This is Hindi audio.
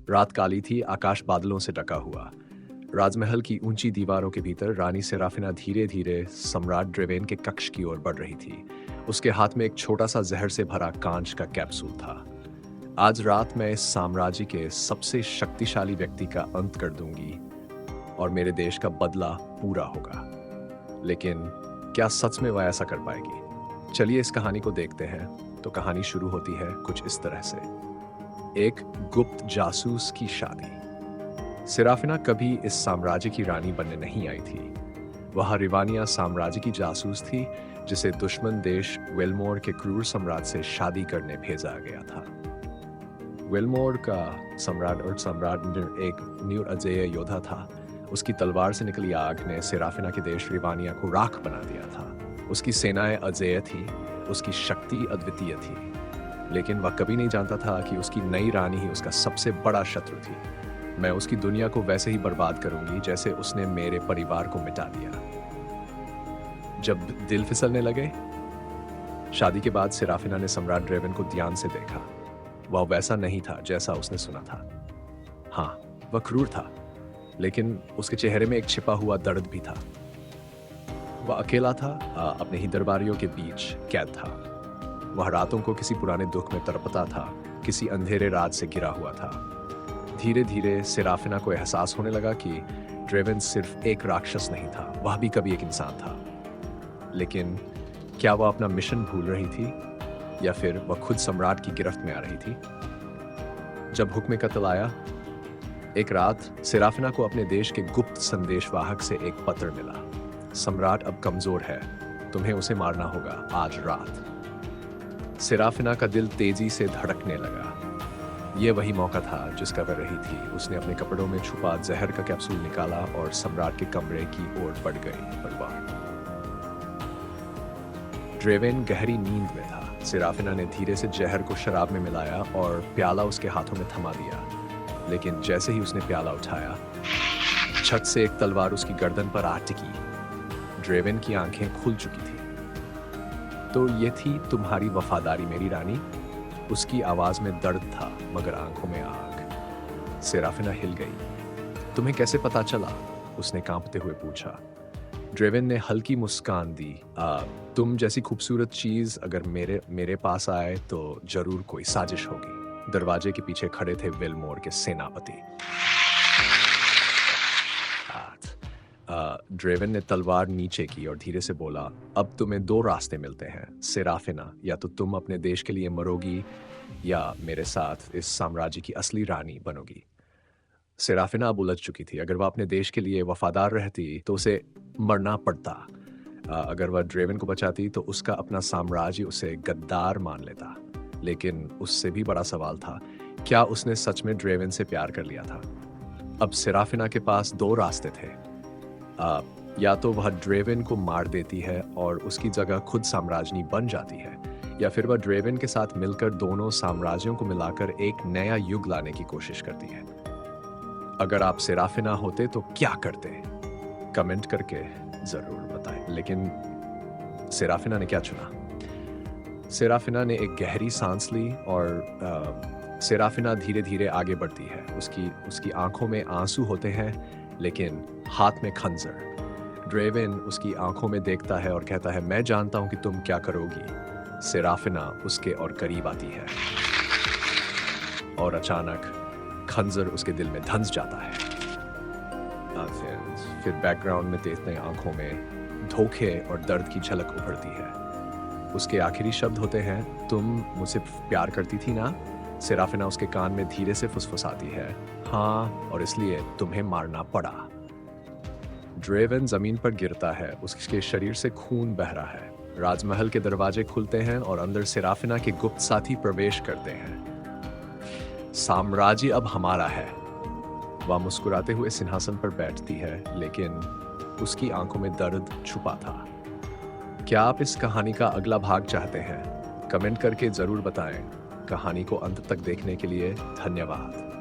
रात काली थी, आकाश बादलों से ढका हुआ। राजमहल की ऊंची दीवारों के भीतर रानी सेराफिना धीरे-धीरे सम्राट ड्रेवेन के कक्ष की ओर बढ़ रही थी। उसके हाथ में एक छोटा-सा जहर से भरा कांच का कैप्सूल था। आज रात मैं इस साम्राज्य के सबसे शक्तिशाली व्यक्ति का अंत कर दूंगी और मेरे देश का बदला पूरा होगा। लेकिन क्या सच में वह ऐसा कर पाएगी? चलिए इस कहानी को देखते हैं। तो कहानी शुरू होती है कुछ इस तरह से। एक गुप्त जासूस की शादी। सेराफिना कभी इस साम्राज्य की रानी बनने नहीं आई थी। वह रिवानिया साम्राज्य की जासूस थी, जिसे दुश्मन देश वेलमोर के क्रूर सम्राट से शादी करने भेजा गया था। वेलमोर का सम्राट एक निरअजेय योद्धा था। उसकी तलवार से निकली आग ने सेराफिना के देश रिवानिया को राख बना दिया था। उसकी सेनाएं अजेय थी, उसकी शक्ति अद्वितीय थी। लेकिन वह कभी नहीं जानता था कि उसकी नई रानी ही उसका सबसे बड़ा शत्रु थी। मैं उसकी दुनिया को वैसे ही बर्बाद करूंगी जैसे उसने मेरे परिवार को मिटा दिया। जब दिल फिसलने लगे। शादी के बाद सेराफिना ने सम्राट ड्रेवेन को ध्यान से देखा। वह वैसा नहीं था जैसा उसने सुना था। हाँ, वह क्रूर था, लेकिन उसके चेहरे में एक छिपा हुआ दर्द भी था। वह अकेला था, अपने ही दरबारियों के बीच कैद था। वह रातों को किसी पुराने दुख में तड़पता था, किसी अंधेरे रात से घिरा हुआ था। धीरे धीरे सेराफिना को एहसास होने लगा कि ड्रेवेन सिर्फ एक राक्षस नहीं था, वह भी कभी एक इंसान था। लेकिन क्या वह अपना मिशन भूल रही थी, या फिर वह खुद सम्राट की गिरफ्त में आ रही थी? जब हुक्म कत्ल आया, एक रात सेराफिना को अपने देश के गुप्त संदेशवाहक से एक पत्र मिला। सम्राट अब कमजोर है, तुम्हें उसे मारना होगा आज रात। सेराफिना का दिल तेजी से धड़कने लगा। यह वही मौका था जिसका वह रही थी। उसने अपने कपड़ों में छुपा जहर का कैप्सूल निकाला और सम्राट के कमरे की ओर बढ़ गई। ड्रेवेन गहरी नींद में था। सेराफिना ने धीरे से जहर को शराब में मिलाया और प्याला उसके हाथों में थमा दिया। लेकिन जैसे ही उसने प्याला उठाया, छत से एक तलवार उसकी गर्दन पर आ टिकी। ड्रेवेन की आंखें खुल चुकी थी। तो ये थी तुम्हारी वफादारी मेरी रानी? उसकी आवाज में दर्द था, मगर आंखों में आग। सेराफिना हिल गई। तुम्हें कैसे पता चला? उसने कांपते हुए पूछा। ड्रेवेन ने हल्की मुस्कान दी। तुम जैसी खूबसूरत चीज अगर मेरे पास आए तो जरूर कोई साजिश होगी। दरवाजे के पीछे खड़े थे वेलमोर के सेनापति। ड्रेवेन ने तलवार नीचे की और धीरे से बोला, अब तुम्हें दो रास्ते मिलते हैं सेराफिना, या तो तुम अपने देश के लिए मरोगी या मेरे साथ इस साम्राज्य की असली रानी बनोगी। सेराफिना अब उलझ चुकी थी। अगर वह अपने देश के लिए वफादार रहती तो उसे मरना पड़ता। अगर वह ड्रेवेन को बचाती तो उसका अपना साम्राज्य उसे गद्दार मान लेता। लेकिन उससे भी बड़ा सवाल था, क्या उसने सच में ड्रेवेन से प्यार कर लिया था? अब सेराफिना के पास दो रास्ते थे। या तो वह ड्रेवेन को मार देती है और उसकी जगह खुद साम्राज्ञी बन जाती है, या फिर वह ड्रेवेन के साथ मिलकर दोनों साम्राज्यों को मिलाकर एक नया युग लाने की कोशिश करती है। अगर आप सेराफिना होते तो क्या करते? कमेंट करके जरूर बताएं। लेकिन सेराफिना ने क्या चुना? सेराफिना ने एक गहरी सांस ली और सेराफिना धीरे धीरे आगे बढ़ती है। उसकी आंखों में आंसू होते हैं, लेकिन हाथ में खंजर। ड्रेवेन उसकी आंखों में देखता है और कहता है, मैं जानता हूं कि तुम क्या करोगी। सेराफिना उसके और करीब आती है और अचानक खंजर उसके दिल में धंस जाता है। फिर बैकग्राउंड में तेज आंखों में धोखे और दर्द की झलक उभरती है। उसके आखिरी शब्द होते हैं, तुम मुझसे प्यार करती थी ना? सेराफिना उसके कान में धीरे से फुसफुसाती है, हाँ, और इसलिए तुम्हें मारना पड़ा। ड्रेवेन जमीन पर गिरता है। उसके शरीर से खून बह रहा है। राजमहल के दरवाजे खुलते हैं और अंदर सेराफिना के गुप्त साथी प्रवेश करते हैं। साम्राज्य अब हमारा है। वह मुस्कुराते हुए सिंहासन पर बैठती है, लेकिन उसकी आंखों में दर्द छुपा था। क्या आप इस कहानी का अगला भाग चाहते हैं? कमेंट करके जरूर बताएं। कहानी को अंत तक देखने के लिए धन्यवाद।